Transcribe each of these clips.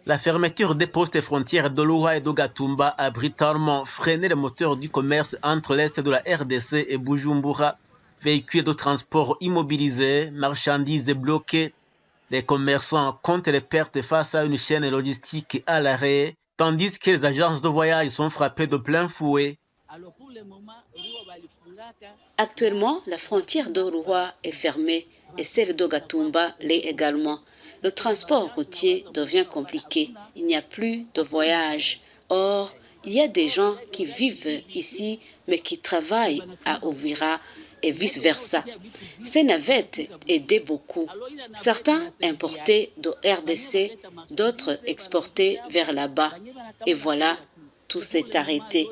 La fermeture des postes et frontières d'Oluwa et d'Ogatumba a brutalement freiné le moteur du commerce entre l'est de la RDC et Bujumbura. Véhicules de transport immobilisés, marchandises bloquées. Les commerçants comptent les pertes face à une chaîne logistique à l'arrêt, tandis que les agences de voyage sont frappées de plein fouet. Actuellement, la frontière d'Orua est fermée et celle d'Ogatumba l'est également. Le transport routier devient compliqué. Il n'y a plus de voyage. Or, il y a des gens qui vivent ici mais qui travaillent à Ouvira et vice-versa. Ces navettes aidaient beaucoup. Certains importaient de RDC, d'autres exportaient vers là-bas. Et voilà, tout s'est arrêté.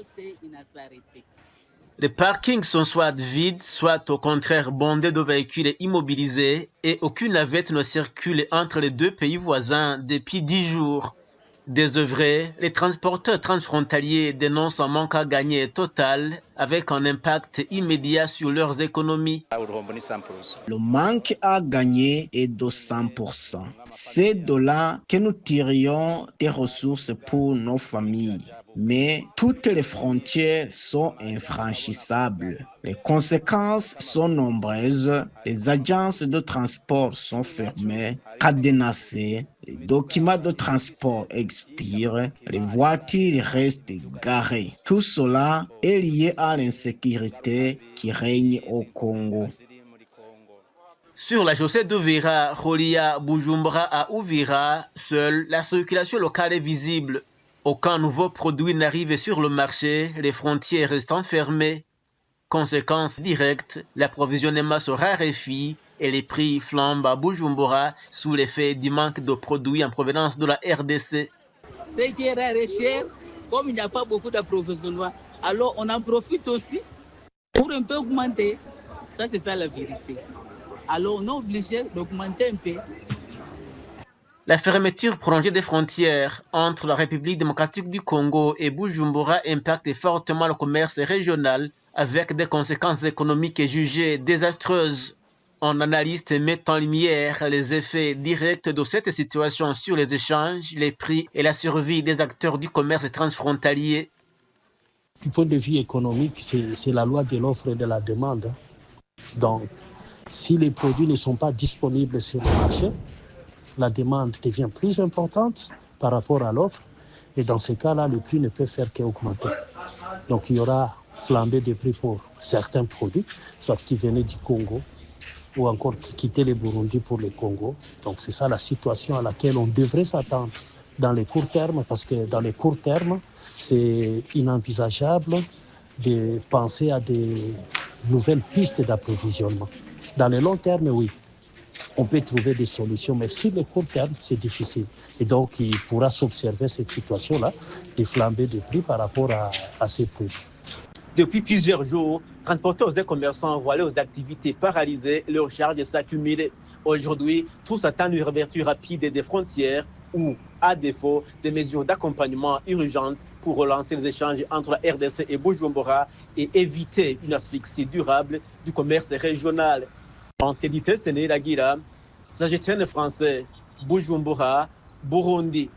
Les parkings sont soit vides, soit au contraire bondés de véhicules immobilisés et aucune navette ne circule entre les deux pays voisins depuis 10 jours. Désœuvrés, les transporteurs transfrontaliers dénoncent un manque à gagner total avec un impact immédiat sur leurs économies. Le manque à gagner est de 100%. C'est de là que nous tirions des ressources pour nos familles. Mais toutes les frontières sont infranchissables. Les conséquences sont nombreuses. Les agences de transport sont fermées, cadenassées. Les documents de transport expirent. Les voitures restent garées. Tout cela est lié à l'insécurité qui règne au Congo. Sur la chaussée d'Uvira, reliant Bujumbura à Uvira, seule la circulation locale est visible. Aucun nouveau produit n'arrive sur le marché, les frontières restant fermées. Conséquence directe, l'approvisionnement se raréfie et les prix flambent à Bujumbura sous l'effet du manque de produits en provenance de la RDC. Ce qui est rare et cher, comme il n'y a pas beaucoup d'approvisionnement, alors on en profite aussi pour un peu augmenter. Ça, c'est ça la vérité. Alors on est obligé d'augmenter un peu. La fermeture prolongée des frontières entre la République démocratique du Congo et Bujumbura impacte fortement le commerce régional avec des conséquences économiques jugées désastreuses. Un analyste met en lumière les effets directs de cette situation sur les échanges, les prix et la survie des acteurs du commerce transfrontalier. Du point de vue économique, c'est la loi de l'offre et de la demande. Donc, si les produits ne sont pas disponibles sur le marché, la demande devient plus importante par rapport à l'offre. Et dans ces cas-là, le prix ne peut faire qu'augmenter. Donc, il y aura flambée de prix pour certains produits, soit qui venaient du Congo ou encore qui quittaient le Burundi pour le Congo. Donc, c'est ça la situation à laquelle on devrait s'attendre dans les courts termes, parce que dans les courts termes, c'est inenvisageable de penser à des nouvelles pistes d'approvisionnement. Dans le long terme, oui, on peut trouver des solutions, mais sur le court terme, c'est difficile. Et donc, il pourra s'observer cette situation-là, des flambées de prix par rapport à ces prix. Depuis plusieurs jours, transporteurs et commerçants voient leurs activités paralysées, leurs charges s'accumuler. Aujourd'hui, tous attendent une réouverture rapide des frontières ou, à défaut, des mesures d'accompagnement urgentes pour relancer les échanges entre la RDC et Bujumbura et éviter une asphyxie durable du commerce régional. En Tédité Lagira, Sagetienne français, Bujumbura, Burundi.